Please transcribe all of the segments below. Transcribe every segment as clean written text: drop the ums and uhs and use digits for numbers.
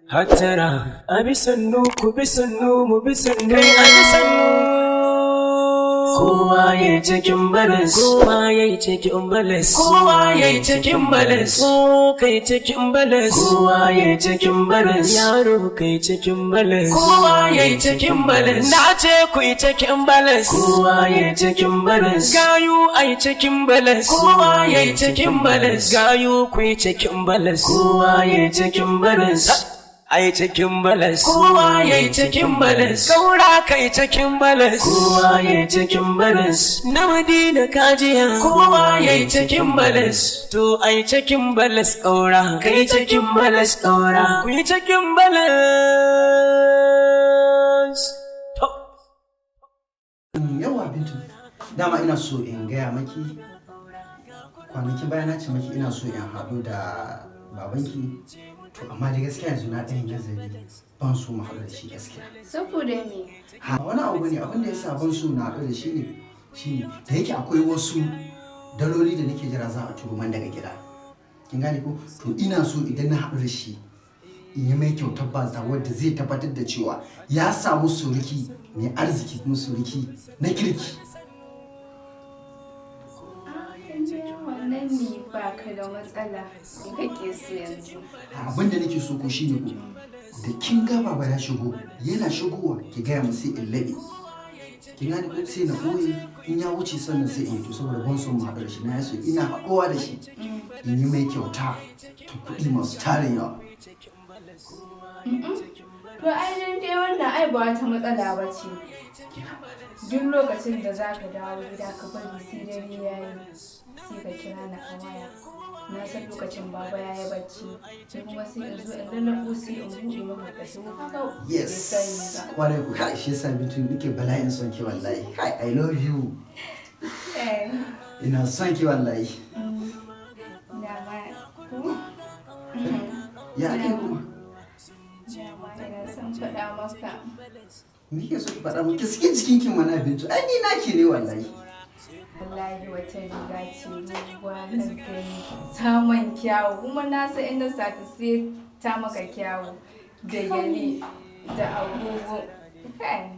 Hattara, abi sannu ku bi sannu mu bi sannu abi sannu. Kowa ya cikin balas, kowa ya cikin balas, kowa ya cikin balas, kai cikin balas, kowa ya cikin balas, yaro kai cikin balas, kowa ya cikin balas, na ce ku yi cikin balas, kowa ya cikin balas, gayu ai cikin balas, kowa ya cikin balas, gayu ku yi cikin balas, kowa ya cikin balas. Ai cikin balas, kowa yayi cikin balas, Kaura kai cikin balas, kowa yayi cikin balas, Namadina kajiya, kowa yayi cikin balas, to ai cikin balas Kaura, kai cikin balas Kaura, ku yi cikin balas. Yawa Bintu, dama ina so in gaya maki kwanakin baya na ce maki ina so in haɗu da babanki. To amma dai gaskiya yanzu na ɗan nazari ban so mu haɗu da shi gaskiya. Saboda me? Wani abu ne abin da ya sa ban so na haɗu da shi ne da yake akwai wasu daloli da nake jira za a turo man daga gida. Kin gane ko? To ina so idan na haɗu da shi in yi mai kyautar baza wadda zai tabbatar da cewa ya samu suruki mai arziki kuma suruki na kirki. Wannan ne ba ka da matsala in kake so yanzu. Abin da nake so ko shine ko da kin ga baba ya shigo yana shigowa ki gaya mu sai in laɓe. Kin gane ko sai na ɓoye in ya wuce sannan sai in yi to saboda ban son mu haɗu da shi na yaso ina haɗuwa da shi in yi mai kyauta ta kuɗi masu tarin yawa. To ai dai wannan ai ba wata matsala ba ce. Duk lokacin da za ka dawo gida ka bari sai dare ya yi sai ka kira na a waya. Na san lokacin baba ya yi bacci sai kuma sai in zo in lallaɓo sai in buɗe maka ka shigo haka. Yes, kwarai ku kai shi yasa Bintu nake bala'in son ki wallahi. Hi, I love you. Ina son ki wallahi. Ya ake kuma? Ina son faɗa maka. Me ke so ki faɗa mu? Ki sake jikin ki mana Bintu. Ai ni naki ne wallahi. Wallahi wata riga ce ruwa nan gani saman kyawu kuma na san inda sata sai ta maka kyawu da yali da agogo kai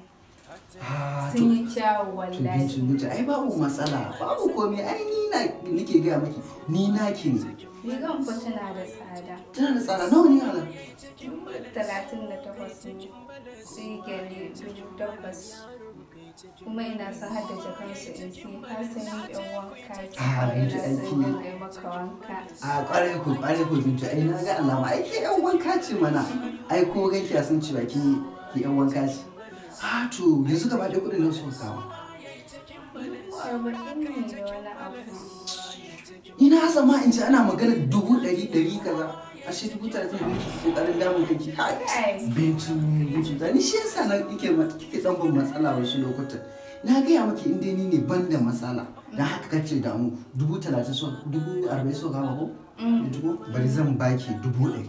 sun yi kyawu wallahi. Bintu ai babu matsala babu komai ai ni na nake gaya miki ni naki ne. Rigan fa tana da tsada. Tana da tsada nawa ne hala? 38 ne sai gyale 8,000 kuma ina son hada jakansu in sai ka sani yan wanka ce Bintu ina aiki. son yin maka wanka. Kwarai ku Bintu ai na ga alama ai ke yan wanka ce mana. Ai ko ganki a san cewa ki yan wanka ce. To yanzu gaba da kuɗin nan sun kawo. 40 ne da wani abu. Ina sama in ji ana magana 100,000 kaza. Ashe 30,000 kokarin damun kanki. Bintu da ni shi yasa na kike dan ban matsala wasu lokutan. Na gaya maki in dai ni ne ban da matsala. Dan haka kace da mu 30,000 so 40,000 so gama ko? Bintu bari zan baki 100,000.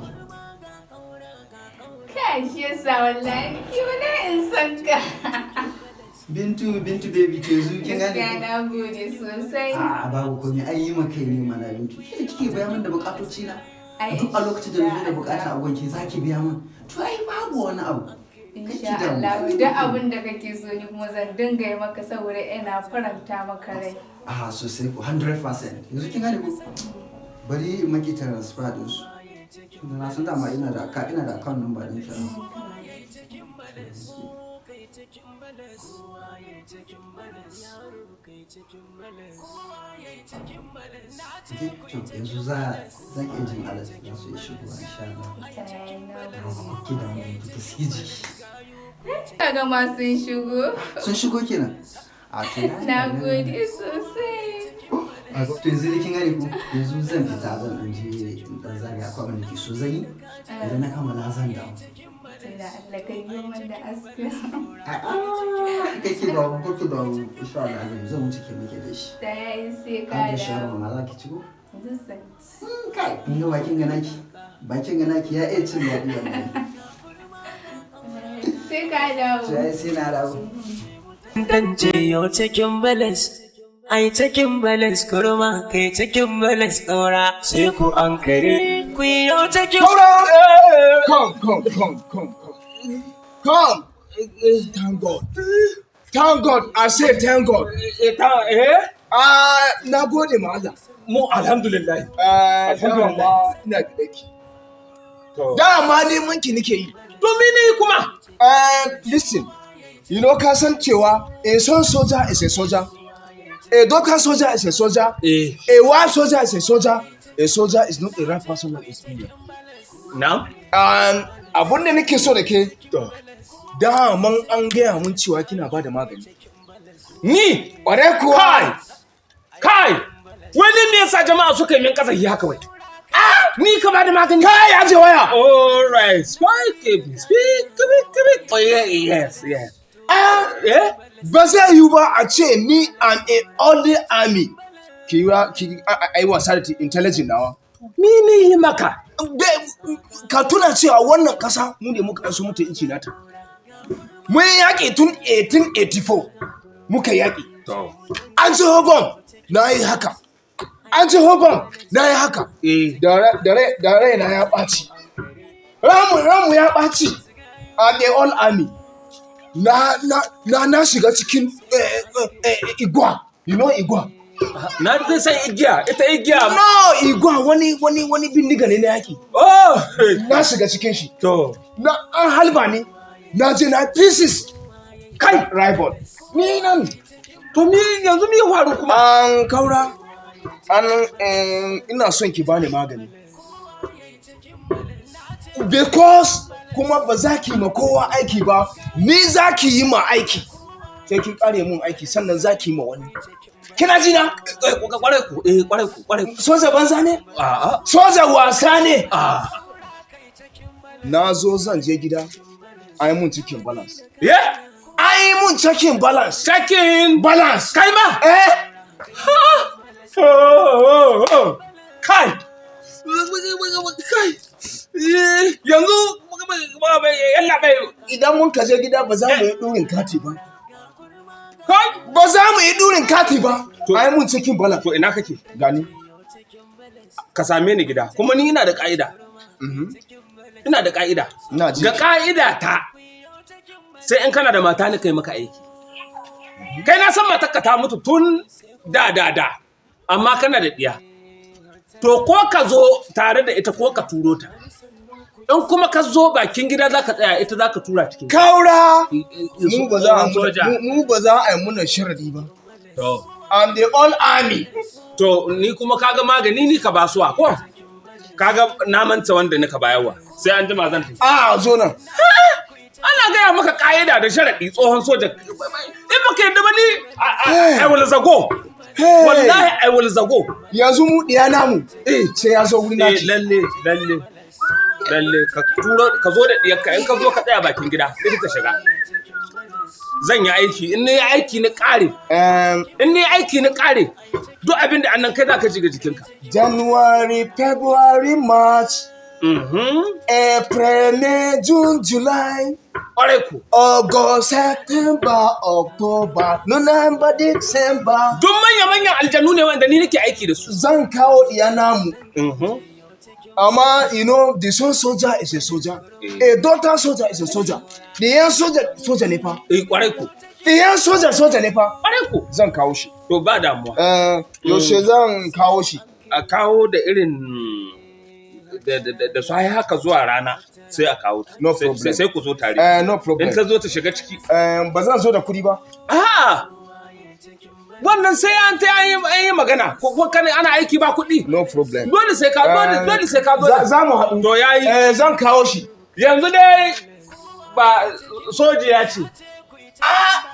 Kai shi yasa wallahi ki wani in san ka. Bintu baby to yanzu kin gane. Gaskiya na gode sosai. Babu komai ai yi maka ne mana Bintu. Kike biya min da bukatoci na. Duk a lokacin da na da bukata a gwanki zaki biya min. To ai babu wani abu. Insha Allah duk abin da kake so ni kuma zan dinga yi maka saboda ina faranta maka rai. Sosai ko 100%. Yanzu kin gane ko? Bari in maki transfer din su. Na san dama ina da account number din ki. Yanzu za ki jin alat na su shigo insha Allah. Ki da mu ki saki jiki. Kaga ma sun shigo. Sun shigo kenan. Na gode sosai. To yanzu da kin gane ko yanzu zan fita zan dan je dan zagaya akwai abin da ke so zan yi. Idan na kammala zan dawo. Da Allah ka yi min da aska. Kake da kuke da insha Allah zan wuce ke muke da shi. Da yayi sai ka Da da. shawarma ma za ki ci ko? Duk Kai, kun ga bakin ga naki ya iya cin daɗi wannan. sai ka dawo. Sai na dawo. Tantance yau cikin balas, ai cikin balas kurma kai cikin balas ɗaura sai ku an kare. ku yi yau cikin Kaura! Come. Thank God. Thank God. I say thank God. Na gode ma Allah. Mu alhamdulillah. Dama ina gidaki. Dama neman ki nake yi. To mene kuma? Listen. You know ka san cewa a son soldier is a soldier. A doctor soldier is a soldier. A wife soldier is a soldier. A soldier is not a right person like his media. Now? Abun da nake so da ke, daman an gaya mun cewa kina ba da magani. Ni? Ƙware kuwa. Kai! Wani me yasa jama'a suka yi min kasa yi haka wai? Ni ka ba da magani? Kai aje waya. All right. Speak. Oh, yes. Yeah? Ba zai yiwu ba a ce ni an a only army. Ki yi wasa da intelligent nawa. Mene yi maka? Ka tuna cewa wannan kasa mu ne muka ɗansu mutu inci nata. Mun yaƙi tun 1884 muka yaƙi. An ci hogon na yi haka. Da rai na ya ɓaci. Ramu ya ɓaci. A the all army. Na shiga cikin igwa. You know igwa? Na zai san igiya, ita igiya. No, igwa wani bindiga ne na yaki. Oh! Na shiga cikin shi. To. Na an halba ne. Na je na pieces. Kai rival. Ni nan. To mi yanzu mi faru kuma? An Kaura. Ina son ki bani magani. Because kuma ba za ki ma kowa aiki ba, ni za ki yi ma aiki. Sai kin kare mun aiki sannan za ki yi ma wani. Kina ji na? Kwarai ku. Soja banza ne? A'a. Soja wasa ne? A'a. Na zo zan je gida, ai mun cikin balance. Yeah? Ai mun cikin balance. Checking Balance. Kai ma? Kai. Yanzu yalla bai Idan mun kaje gida ba za mu yi ɗurin kati ba. kai Ba za mu yi ɗurin kati ba. Ai mun cikin balance. to ina kake? Gani. Ka same ni gida kuma ni ina da ka'ida. Ina da ka'ida. Ina ji. Ga ka'ida ta sai in kana da mata ni kai maka aiki. Kai na san matarka ta mutu tun da amma kana da diya. To ko ka zo tare da ita ko ka turo ta. In kuma ka zo bakin gida za ka tsaya ita za ka tura cikin. Kaura! Mu Mu ba za a yi muna sharadi ba. To. I'm the all army. To ni kuma kaga magani ni ka basuwa ko? Kaga na manta wanda nika bayarwa. Sai an jima zan tafi. Zo nan. Ana gaya maka ka'ida da sharaɗi tsohon soja. In baka yadda ba ni I will zago. Wallahi I will zago. Yanzu mu diya namu. Sai ya zo wuri naki. Lalle ka zo da diyarka in ka zo ka tsaya bakin gida sai ka shiga. Zan yi aiki in ni aiki na ƙare. Duk abin da annan kai za ka ji ga jikinka. January, February, March. April, May, June, July. Ƙwarai ku. August, September, October, November, December. Duk manya-manyan aljanu ne wanda ni nake aiki da su. Zan kawo diya namu. Amma, you know, the son soldier is a soldier. A daughter soldier is a soldier. The young soldier ne fa. Ƙwarai ku. The young soldier ne fa. Ƙwarai ku. Zan kawo shi. To ba damuwa. Yaushe zan kawo shi. A kawo da irin da su haka zuwa rana sai a kawo. No problem. Sai ku zo tare. No problem. In ta zo ta shiga ciki. Ba zan zo da kuɗi ba. Wannan sai an yi magana ko kana ana aiki ba kuɗi. No problem. Dole sai ka zo. Za mu haɗu. To yayi. Zan kawo shi. Yanzu dai ba sojiya ce.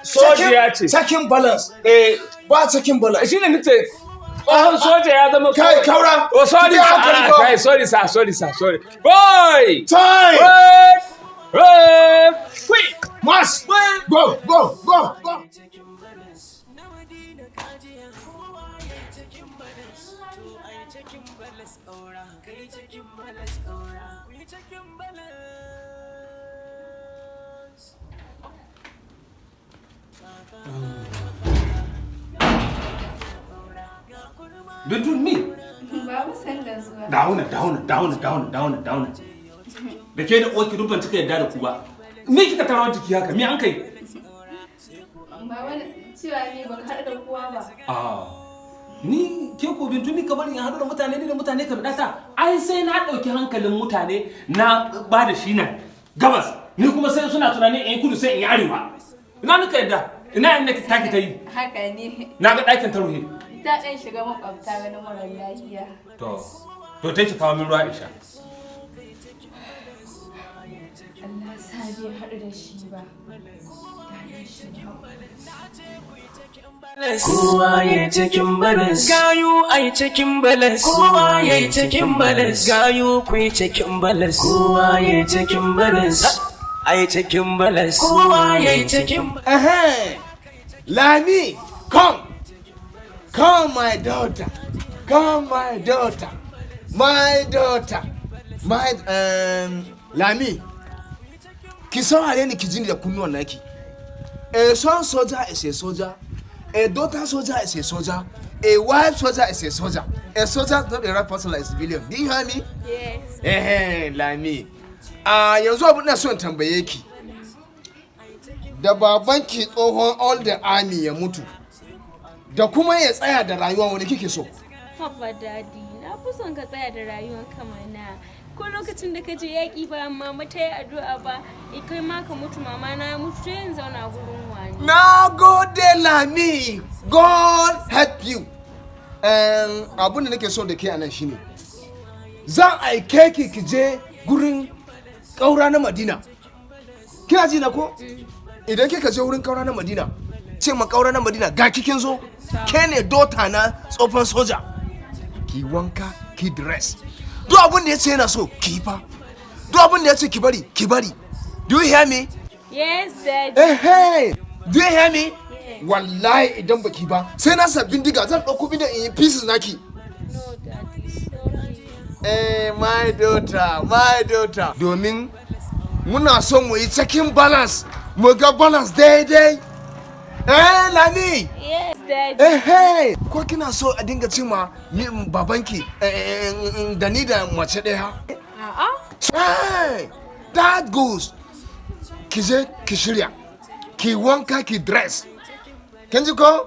Sojiya ce. Checking balance. Ba checking balance. Shine nace tsohon soja ya zama kai Kaura. Oh sorry sir. Boy. Time. Wait. Quick. Mass. Go. Between me Babu san da zuwa. Dauna. Da ke da oki dubban cika yadda da ku ba. Me kika tarawa jiki haka? Me an kai? Baba cewa ne baka haɗu da kowa ba. Ni ke ko bintu ni ka bari in haɗu da mutane ne da mutane ka bidata. Ai sai na ɗauki hankalin mutane na ba da shi nan gabas. Ni kuma sai suna tunanin in kudu sai in yi arewa. Ina nika yadda? Ina inda taki ta yi? Haka ne. Na ga ɗakin ta ruhe. Ta ɗan shiga makwabta ganin mara lafiya. To ta ki kawo min ruwa in sha. Allah sa bai haɗu da shi ba. Kowa ya cikin balas, gayu ai cikin balas. Kowa ya cikin balas, gayu ku cikin balas. Kowa ya cikin balas, ai cikin balas. Kowa ya cikin balas. Lami, come my daughter, Lami, ki saurare ni ki jini da kunnuwan naki. A son soldier is a soldier, a daughter soldier is a soldier, a wife soldier is a soldier. A soldier is not a right person like a civilian. Do you hear me? Yes. Lami. Yanzu abin da son tambaye ki. Da babanki tsohon all the army ya mutu. Da kuma ya tsaya da rayuwa wani kike so? Haba daddy, na fi son ka tsaya da rayuwar kamana. Ko lokacin da ka je yaƙi ba mama ta yi addu'a ba, kai ma ka mutu mama na mutu ta yin zauna gurin wani. Na gode Lami, God help you. Abin da nake so da ke anan shine, zan aike ki je gurin Kaura na Madina. Kina ji na ko? Idan kika je wurin Kaura na Madina, ce ma Kaura na Madina ga kikin zo, ke ne dota na tsofan soja. Ki wanka, ki dress. Duk abin da ya ce yana so, ki yi fa. Duk abin da ya ce ki bari, ki bari. Do you hear me? Yes, daddy. Hey, do you hear me? Yes. Wallahi idan baki ba, sai na sa bindiga zan ɗauko bindiga in yi pieces naki. No, daddy, sorry. My daughter. Domin muna son mu yi checking balance, mu ga balance daidai. Lami. Yes, daddy. Hey, ko kina so a dinga cima babanki da ni da mace ɗaya? Hey, that goes. Ki je ki shirya, ki wanka ki dress. Kin ji ko?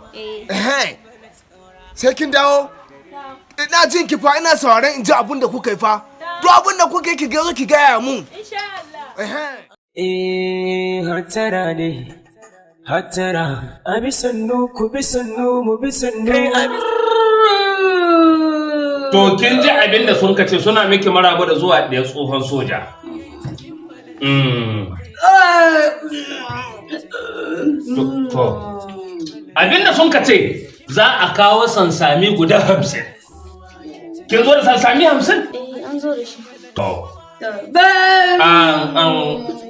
Sai kin dawo. Ina jin ki fa, ina sauraron in ji abin da kuka yi fa. Duk abin da kuka yi ki zo ki gaya mun. Insha Allah. Hattara ne. Hattara, abi sannu ku bi sannu mu bi sannu. To kin ji abin da sun kace suna miki maraba da zuwa ɗaya tsohon soja. To abin da sun kace za a kawo sansami guda 50. Kin zo da sansami 50? An zo da shi. To.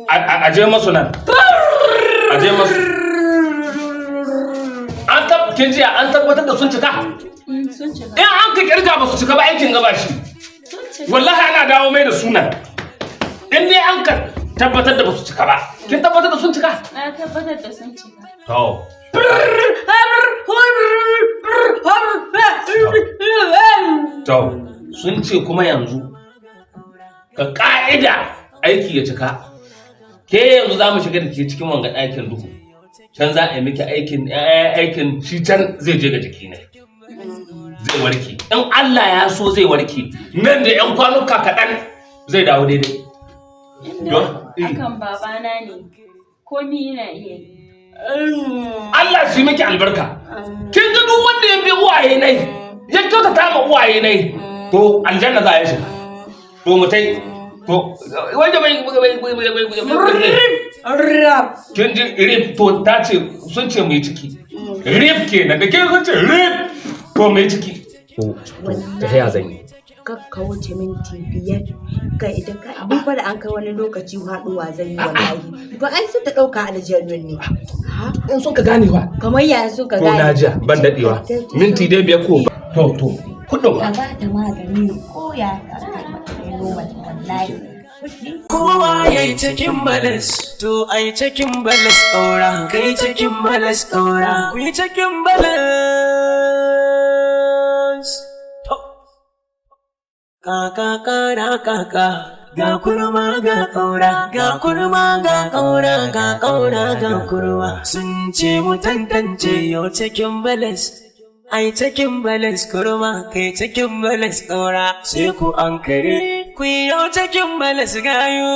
A je masu nan. A je masu. Kin ji an tabbatar da sun cika? Sun cika. In an ka kirga ba su cika ba aikin gaba shi. Wallahi ana dawo mai da sunan. In dai an ka tabbatar da ba su cika ba. Kin tabbatar da sun cika? Na tabbatar da sun cika. To. To, sun ce kuma yanzu ka ƙa'ida aiki ya cika. Ke yanzu za mu shiga da ke cikin wanga ɗakin duhu. Can za a yi miki aikin shi can zai je ga jiki ne. Zai warke. In Allah ya so zai warke. Nan da 'yan kwanuka kaɗan zai dawo daidai. Akan babana ne. Komi yana iya yi. Allah shi miki albarka. Kin ga duk wanda ya bi uwaye nai, ya kyautata ma uwaye nai, to aljanna za ya shiga. To mutai, to wanda Rap. kin ji rip to ta ce sun ce mai ciki. Rip kenan da kin sun ce rip to mai ciki. To ta ya zan yi. Ka wuce minti 5 ka idan ka abin fara an kai wani lokaci haɗuwa zan yi wallahi ba ai sai ta ɗauka aljannun ne In sun ka gane wa. kamar ya sun ka To gane na jiya ban daɗewa. Minti dai 5 ko. To kuɗin ka ba ta magani ko ya ka kai mata noma wallahi Kowa ya yi cikin balas, to ai cikin balas ƙaura, kai cikin balas ƙaura, ku yi cikin balas. Kaka kara kaka, ga kurma ga kaura, ga kurma ga kaura, ga kaura ga kurma. Sun ce mu tantance yau cikin balas, ai cikin balas kurma, kai cikin balas kaura. Sai ku ankare, ku yi yau cikin balas gayu.